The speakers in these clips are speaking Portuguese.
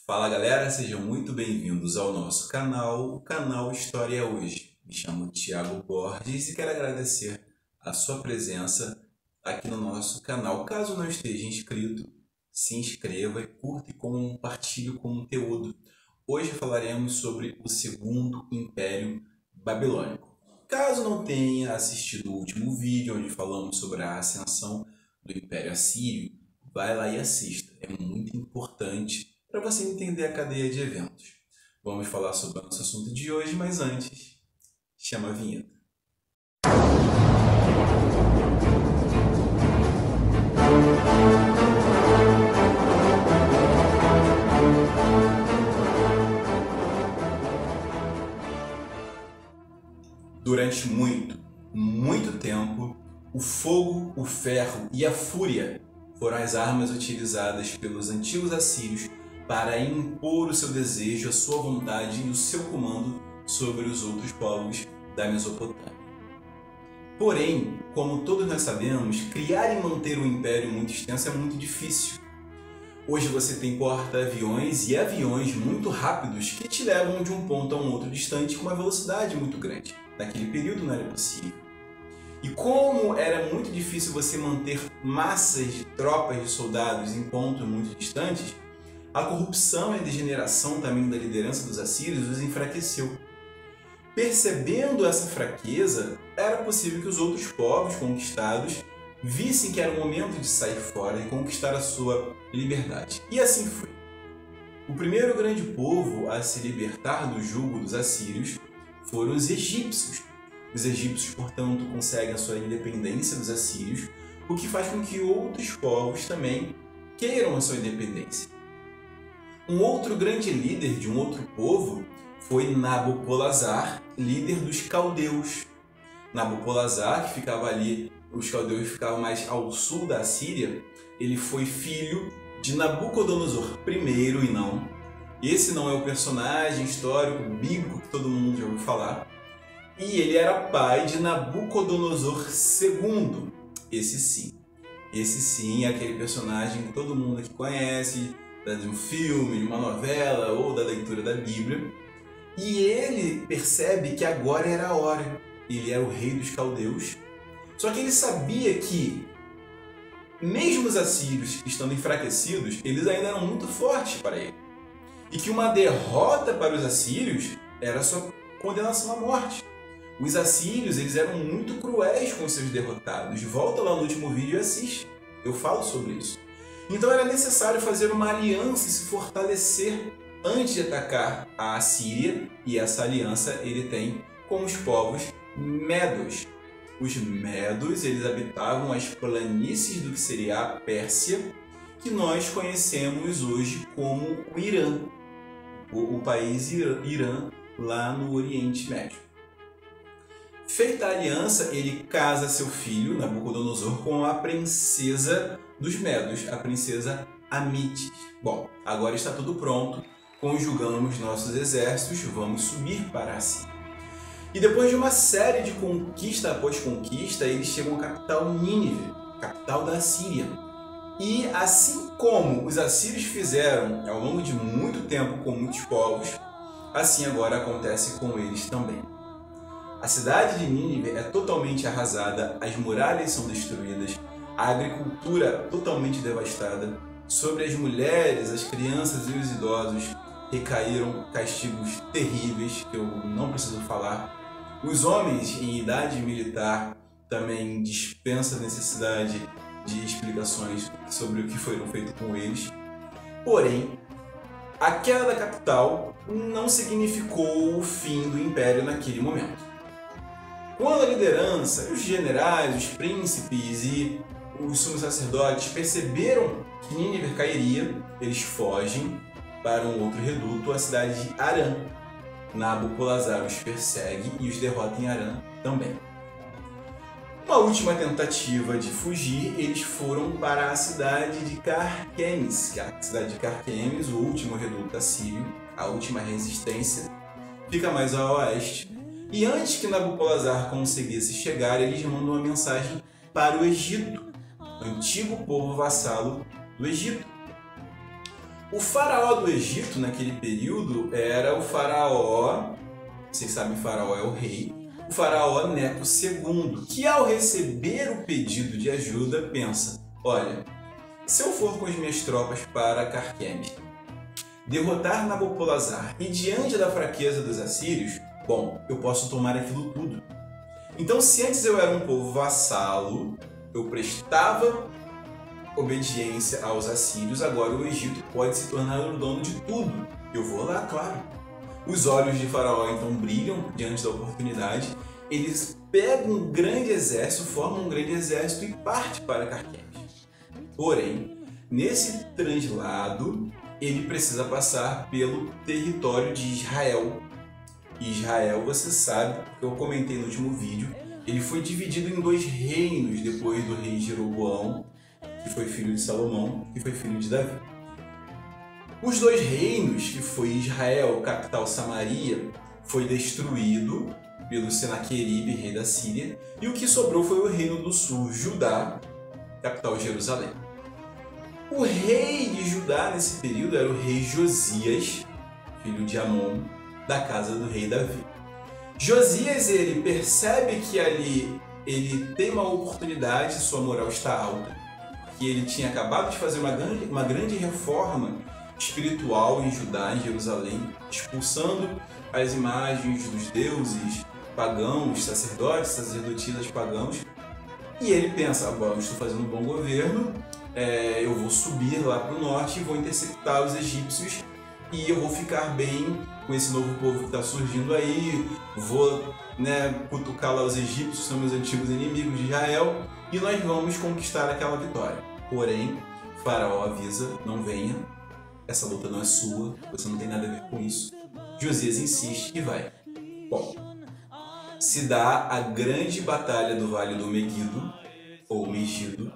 Fala galera, sejam muito bem-vindos ao nosso canal, o canal História Hoje. Me chamo Thiago Borges e quero agradecer a sua presença aqui no nosso canal. Caso não esteja inscrito, se inscreva e curta e compartilhe o conteúdo. Hoje falaremos sobre o Segundo Império Babilônico. Caso não tenha assistido o último vídeo onde falamos sobre a ascensão do Império Assírio, vai lá e assista, é muito importante para você entender a cadeia de eventos. Vamos falar sobre o nosso assunto de hoje, mas antes, chama a vinheta. Durante muito tempo, o fogo, o ferro e a fúria foram as armas utilizadas pelos antigos assírios para impor o seu desejo, a sua vontade e o seu comando sobre os outros povos da Mesopotâmia. Porém, como todos nós sabemos, criar e manter um império muito extenso é muito difícil. Hoje você tem porta-aviões e aviões muito rápidos que te levam de um ponto a um outro distante com uma velocidade muito grande. Naquele período não era possível. E como era muito difícil você manter massas de tropas de soldados em pontos muito distantes, a corrupção e a degeneração também da liderança dos assírios os enfraqueceu. Percebendo essa fraqueza, era possível que os outros povos conquistados vissem que era o momento de sair fora e conquistar a sua liberdade. E assim foi. O primeiro grande povo a se libertar do jugo dos assírios foram os egípcios. Os egípcios, portanto, conseguem a sua independência dos assírios, o que faz com que outros povos também queiram a sua independência. Um outro grande líder de um outro povo foi Nabopolassar, líder dos caldeus. Nabopolassar, que ficava ali, os caldeus ficavam mais ao sul da Síria, ele foi filho de Nabucodonosor I e não. Esse não é o personagem histórico bíblico que todo mundo já ouviu falar. E ele era pai de Nabucodonosor II. Esse sim é aquele personagem que todo mundo aqui conhece, de um filme, de uma novela ou da leitura da Bíblia. E ele percebe que agora era a hora. Ele era o rei dos caldeus. Só que ele sabia que, mesmo os assírios estando enfraquecidos, eles ainda eram muito fortes para ele. E que uma derrota para os assírios era sua condenação à morte. Os assírios eles eram muito cruéis com os seus derrotados. Volta lá no último vídeo e assiste. Eu falo sobre isso. Então era necessário fazer uma aliança e se fortalecer antes de atacar a Assíria. E essa aliança ele tem com os povos medos. Os medos eles habitavam as planícies do que seria a Pérsia, que nós conhecemos hoje como o Irã. O país Irã, lá no Oriente Médio. Feita a aliança, ele casa seu filho, Nabucodonosor, com a princesa dos Medos, a princesa Amites. Bom, agora está tudo pronto, conjugamos nossos exércitos, vamos subir para a Síria. E depois de uma série de conquista após conquista, eles chegam à capital Nínive, capital da Síria. E assim como os assírios fizeram ao longo de muito tempo com muitos povos, assim agora acontece com eles também. A cidade de Nínive é totalmente arrasada, as muralhas são destruídas, a agricultura totalmente devastada, sobre as mulheres, as crianças e os idosos recaíram castigos terríveis, que eu não preciso falar. Os homens em idade militar também dispensa a necessidade de explicações sobre o que foram feito com eles. Porém, a queda da capital não significou o fim do império naquele momento. Quando a liderança, os generais, os príncipes e os sumos sacerdotes perceberam que Nínive cairia, eles fogem para um outro reduto, a cidade de Harã. Nabopolassar os persegue e os derrota em Harã também. Uma última tentativa de fugir, eles foram para a cidade de Carquemes, que é a cidade de Carquemes, o último reduto assírio, a última resistência, fica mais a oeste. E antes que Nabopolassar conseguisse chegar, eles mandam uma mensagem para o Egito, antigo povo vassalo do Egito. O faraó do Egito, naquele período, era o faraó, vocês sabem, faraó é o rei, o faraó Neco II, que ao receber o pedido de ajuda, pensa, olha, se eu for com as minhas tropas para Carquemes, derrotar Nabopolassar e diante da fraqueza dos assírios, bom, eu posso tomar aquilo tudo. Então, se antes eu era um povo vassalo, eu prestava obediência aos assírios, agora o Egito pode se tornar o dono de tudo. Eu vou lá, claro. Os olhos de Faraó então brilham diante da oportunidade. Eles pegam um grande exército, formam um grande exército e partem para Carquemes. Porém, nesse translado, ele precisa passar pelo território de Israel. Israel, você sabe, que eu comentei no último vídeo, ele foi dividido em 2 reinos depois do rei Jeroboão, que foi filho de Salomão, e foi filho de Davi. Os 2 reinos, que foi Israel, capital Samaria, foi destruído pelo Senaqueribe, rei da Síria, e o que sobrou foi o reino do sul, Judá, capital Jerusalém. O rei de Judá nesse período era o rei Josias, filho de Amon, da casa do rei Davi. Josias, ele percebe que ali ele tem uma oportunidade, sua moral está alta, que ele tinha acabado de fazer uma grande reforma espiritual em Judá, em Jerusalém, expulsando as imagens dos deuses pagãos, sacerdotes, sacerdotisas pagãos, e ele pensa, bom, estou fazendo um bom governo, eu vou subir lá para o norte e vou interceptar os egípcios e eu vou ficar bem com esse novo povo que está surgindo aí, vou cutucar lá os egípcios, que são meus antigos inimigos de Israel, e nós vamos conquistar aquela vitória. Porém, Faraó avisa, não venha, essa luta não é sua, você não tem nada a ver com isso. Josias insiste e vai. Bom, se dá a grande batalha do Vale do Megido, ou Megido,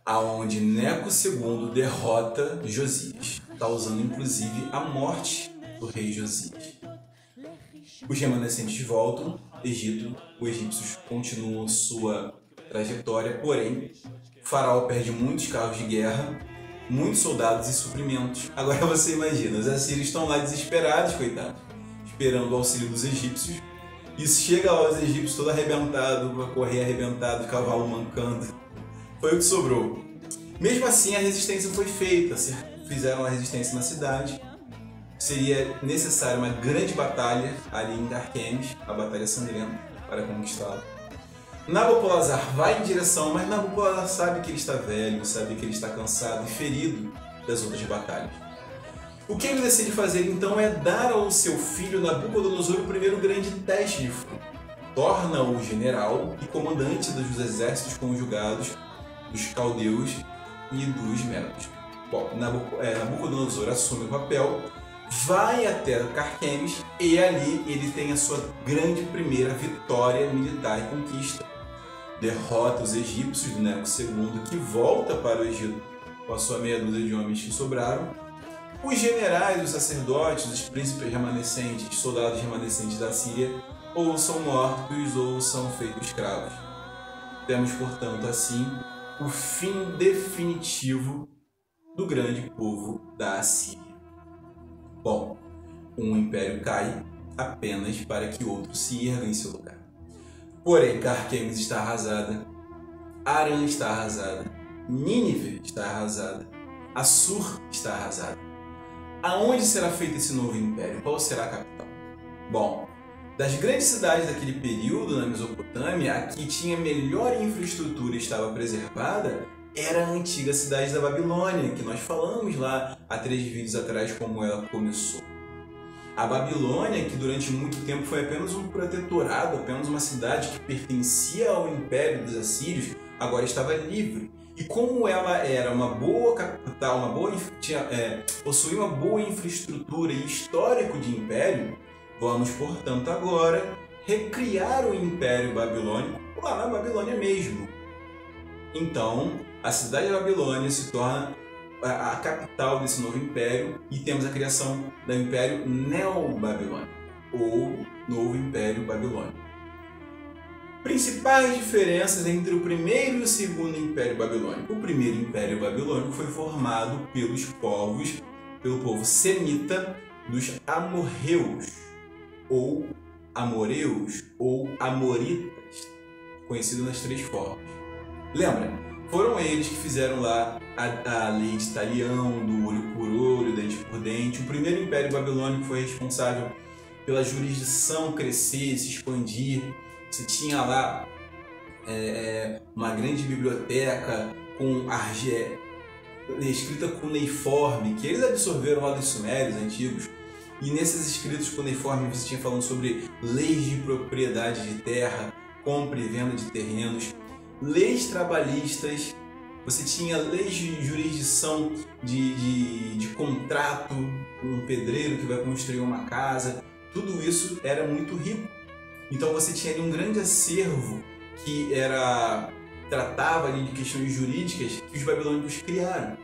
aonde Neco II derrota Josias, causando inclusive a morte do rei Josias. Os remanescentes voltam, Egito, os egípcios continuam sua trajetória, porém, o faraó perde muitos carros de guerra, muitos soldados e suprimentos. Agora você imagina, os assírios estão lá desesperados, coitados, esperando o auxílio dos egípcios. Isso chega aos egípcios todo arrebentado, com a correia arrebentada, o cavalo mancando. Foi o que sobrou. Mesmo assim, a resistência foi feita, fizeram a resistência na cidade. Seria necessária uma grande batalha ali em Carquemes, a Batalha Sangrenta, para conquistá-la. Nabopolassar vai em direção, mas Nabopolassar sabe que ele está velho, sabe que ele está cansado e ferido das outras batalhas. O que ele decide fazer então é dar ao seu filho Nabucodonosor o primeiro grande teste de fogo. Torna-o general e comandante dos exércitos conjugados dos caldeus e dos medos. Bom, Nabucodonosor assume o papel, vai até Carquemes e ali ele tem a sua grande primeira vitória militar e conquista. Derrota os egípcios do Neco II, que volta para o Egito com a sua meia dúzia de homens que sobraram. Os generais, os sacerdotes, os príncipes remanescentes, soldados remanescentes da Síria, ou são mortos ou são feitos escravos. Temos, portanto, assim, o fim definitivo do grande povo da Assíria. Bom, um império cai apenas para que outro se erga em seu lugar. Porém, Carquemes está arrasada, Harã está arrasada, Nínive está arrasada, Assur está arrasada. Aonde será feito esse novo império? Qual será a capital? Bom, das grandes cidades daquele período na Mesopotâmia, a que tinha melhor infraestrutura e estava preservada era a antiga cidade da Babilônia, que nós falamos lá há 3 vídeos atrás como ela começou. A Babilônia, que durante muito tempo foi apenas um protetorado, apenas uma cidade que pertencia ao Império dos Assírios, agora estava livre. E como ela era uma boa capital, possuía uma boa infraestrutura e histórico de império, vamos, portanto, agora recriar o Império Babilônico lá na Babilônia mesmo. Então, a cidade de Babilônia se torna a capital desse novo império e temos a criação do Império Neo-Babilônico, ou Novo Império Babilônico. Principais diferenças entre o primeiro e o segundo Império Babilônico. O primeiro Império Babilônico foi formado pelos povos pelo povo semita dos amorreus, ou amoreus, ou amoritas, conhecido nas três formas. Lembra? Foram eles que fizeram lá a lei de talião, do olho por olho, dente por dente. O primeiro império babilônico foi responsável pela jurisdição crescer, se expandir. Você tinha lá uma grande biblioteca com escrita cuneiforme, que eles absorveram lá dos sumérios antigos. E nesses escritos cuneiforme você tinha falando sobre leis de propriedade de terra, compra e venda de terrenos, leis trabalhistas, você tinha leis de jurisdição de contrato, um pedreiro que vai construir uma casa, tudo isso era muito rico. Então você tinha ali um grande acervo que tratava ali de questões jurídicas que os babilônicos criaram.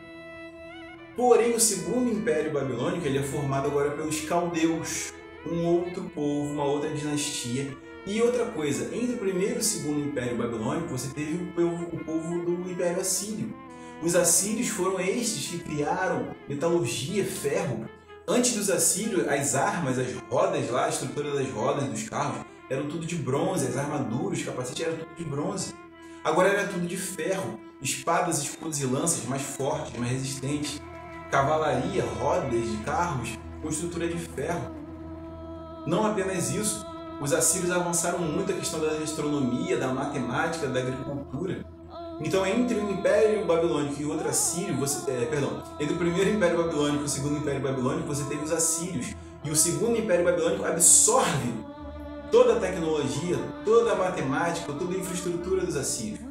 Porém, o segundo império babilônico ele é formado agora pelos caldeus, um outro povo, uma outra dinastia. E outra coisa, entre o primeiro e o segundo império babilônico, você teve o povo do império assírio. Os assírios foram estes que criaram metalurgia, ferro. Antes dos assírios, as armas, as rodas lá, a estrutura das rodas dos carros, eram tudo de bronze, as armaduras, os capacetes eram tudo de bronze. Agora era tudo de ferro, espadas, escudos e lanças mais fortes, mais resistentes. Cavalaria, rodas de carros com estrutura de ferro. Não apenas isso, os assírios avançaram muito a questão da astronomia, da matemática, da agricultura. Então, entre o Império Babilônico e o outro assírio, entre o primeiro Império Babilônico e o segundo Império Babilônico, você teve os assírios. E o segundo Império Babilônico absorve toda a tecnologia, toda a matemática, toda a infraestrutura dos assírios.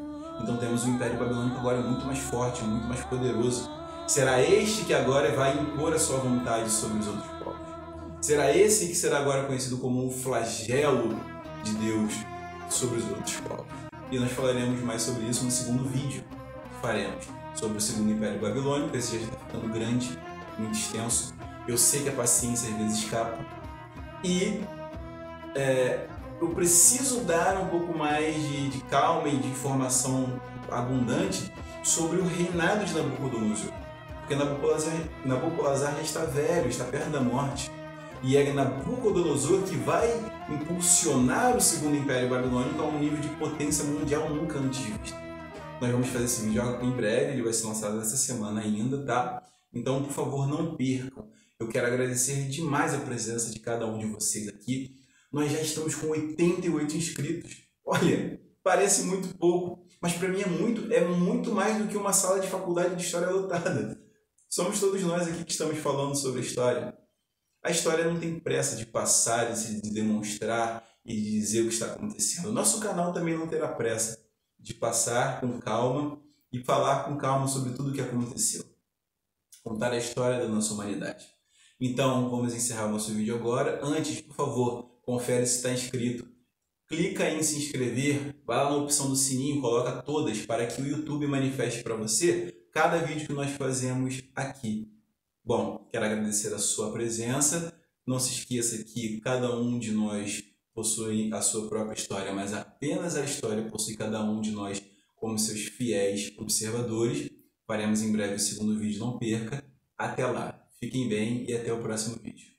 Então temos o Império Babilônico agora muito mais forte, muito mais poderoso. Será este que agora vai impor a sua vontade sobre os outros povos. Será esse que será agora conhecido como um flagelo de Deus sobre os outros povos. E nós falaremos mais sobre isso no segundo vídeo que faremos sobre o segundo Império Babilônico. Esse já está ficando grande, muito extenso. Eu sei que a paciência às vezes escapa. E eu preciso dar um pouco mais de calma e de informação abundante sobre o reinado de Nabucodonosor. Porque Nabucodonosor já está velho, está perto da morte. E é Nabucodonosor que vai impulsionar o segundo Império Babilônico a um nível de potência mundial nunca antes visto. Nós vamos fazer esse vídeo em breve, ele vai ser lançado essa semana ainda, tá? Então, por favor, não percam. Eu quero agradecer demais a presença de cada um de vocês aqui. Nós já estamos com 88 inscritos. Olha, parece muito pouco, mas para mim é muito mais do que uma sala de faculdade de história lotada. Somos todos nós aqui que estamos falando sobre a história. A história não tem pressa de passar, de demonstrar e de dizer o que está acontecendo. O nosso canal também não terá pressa de passar com calma e falar com calma sobre tudo o que aconteceu. Contar a história da nossa humanidade. Então, vamos encerrar o nosso vídeo agora. Antes, por favor, confere se está inscrito. Clica em se inscrever, vai lá na opção do sininho, coloca todas para que o YouTube manifeste para você cada vídeo que nós fazemos aqui. Bom, quero agradecer a sua presença. Não se esqueça que cada um de nós possui a sua própria história, mas apenas a história possui cada um de nós como seus fiéis observadores. Faremos em breve o segundo vídeo, não perca. Até lá, fiquem bem e até o próximo vídeo.